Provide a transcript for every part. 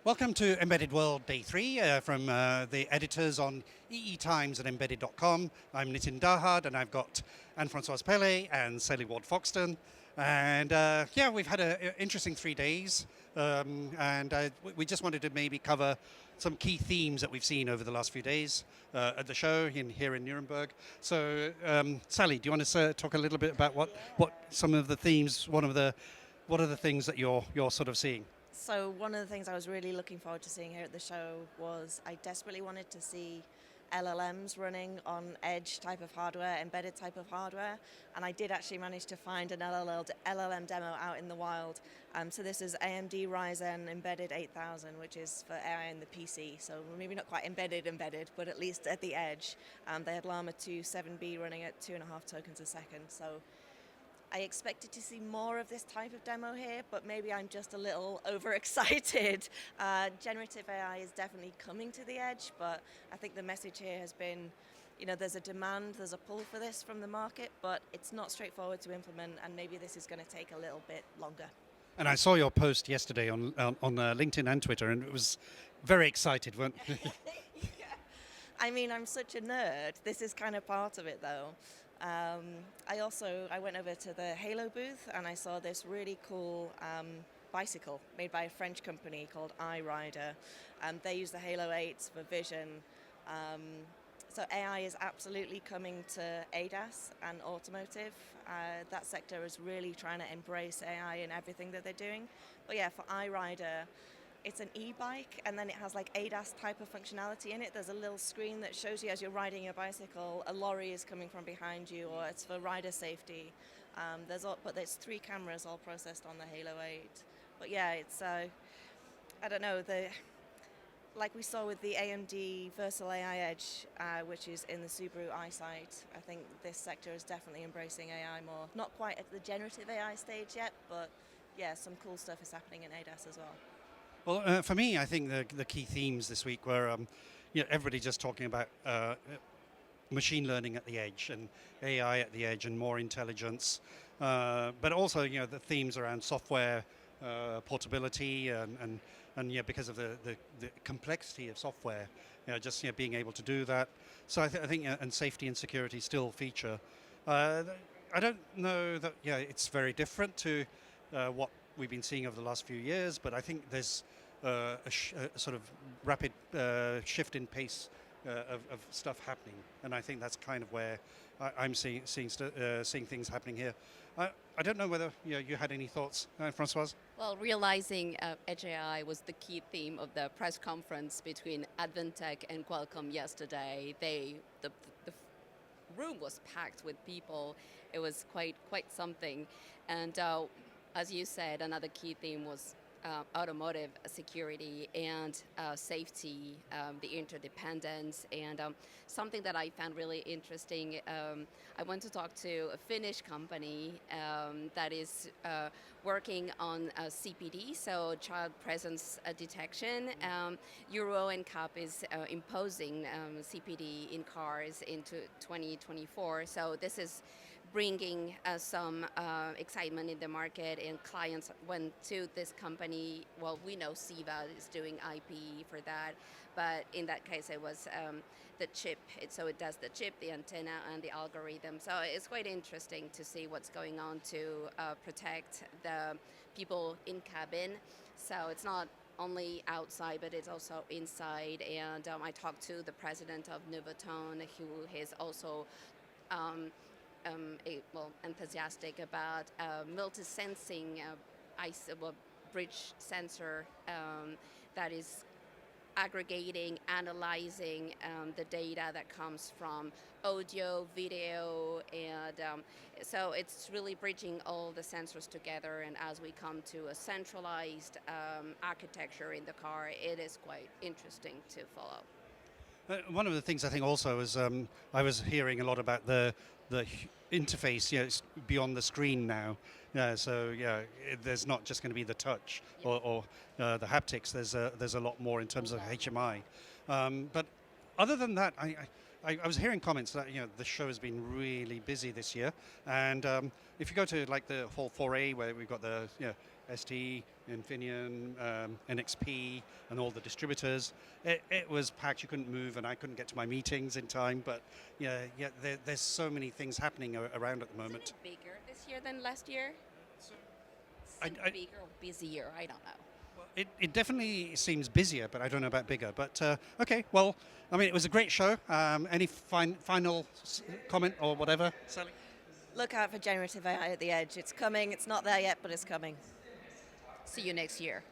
Welcome to Embedded World Day 3 from the editors on EE Times and Embedded.com. I'm Nitin Dahad and I've got Anne-Francoise Pele and Sally Ward-Foxton. And we've had an interesting 3 days and we just wanted to maybe cover some key themes that we've seen over the last few days at the show here in Nuremberg. So Sally, do you want to talk a little bit about what some of the themes, what are the things that you're sort of seeing? So one of the things I was really looking forward to seeing here at the show was I desperately wanted to see LLMs running on edge type of hardware, embedded type of hardware, and I did actually manage to find an LLM demo out in the wild. So this is AMD Ryzen Embedded 8000, which is for AI in the PC, so maybe not quite embedded, but at least at the edge. They had Llama 2 7B running at 2.5 tokens a second, so I expected to see more of this type of demo here, but maybe I'm just a little overexcited. Generative AI is definitely coming to the edge, but I think the message here has been, there's a demand, there's a pull for this from the market, but it's not straightforward to implement, and maybe this is going to take a little bit longer. And I saw your post yesterday on LinkedIn and Twitter, and it was very excited, weren't you? Yeah. I mean, I'm such a nerd. This is kind of part of it, though. I went over to the Halo booth and I saw this really cool bicycle made by a French company called iRider. They use the Halo 8 for vision. So AI is absolutely coming to ADAS and automotive. That sector is really trying to embrace AI in everything that they're doing. But yeah, for iRider, it's an e-bike, and then it has like ADAS type of functionality in it. There's a little screen that shows you as you're riding your bicycle, a lorry is coming from behind you, or it's for rider safety. But there's 3 cameras all processed on the Halo 8. But yeah, it's I don't know, like we saw with the AMD Versal AI Edge, which is in the Subaru eyesight. I think this sector is definitely embracing AI more. Not quite at the generative AI stage yet, but yeah, some cool stuff is happening in ADAS as well. Well, for me, I think the key themes this week were, everybody just talking about machine learning at the edge and AI at the edge and more intelligence, but also, the themes around software portability and because of the complexity of software, being able to do that. So I think and safety and security still feature. I don't know that it's very different to what we've been seeing over the last few years, but I think there's a sort of rapid shift in pace of stuff happening, and I think that's kind of where I'm seeing things happening here. I don't know whether you had any thoughts, Francoise? Well, realizing Edge AI was the key theme of the press conference between Advantech and Qualcomm yesterday. The room was packed with people. It was quite something, and as you said, another key theme was automotive security and safety, the interdependence, and something that I found really interesting. I went to talk to a Finnish company that is working on CPD, so child presence detection. Euro NCAP is imposing CPD in cars into 2024, so this is bringing some excitement in the market, and clients went to this company. Well, we know CEVA is doing IP for that, but in that case it was the chip. So it does the chip, the antenna, and the algorithm. So it's quite interesting to see what's going on to protect the people in cabin. So it's not only outside, but it's also inside. And I talked to the president of Nuvoton, who is also enthusiastic about multi-sensing bridge sensor that is aggregating, analyzing the data that comes from audio, video, and so it's really bridging all the sensors together. And as we come to a centralized architecture in the car, it is quite interesting to follow. One of the things I think also is I was hearing a lot about the interface. It's beyond the screen now. So there's not just going to be the touch or the haptics. There's a lot more in terms of HMI. But other than that, I was hearing comments that the show has been really busy this year, and if you go to like the Hall 4A where we've got the ST, Infineon, NXP, and all the distributors, it was packed. You couldn't move, and I couldn't get to my meetings in time. But there's so many things happening around at the moment. Isn't it bigger this year than last year? Bigger or busier? I don't know. It definitely seems busier, but I don't know about bigger. But okay, well, I mean, it was a great show. Any final comment or whatever, Sally? Look out for generative AI at the edge. It's coming. It's not there yet, but it's coming. See you next year.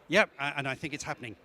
Yep, and I think it's happening.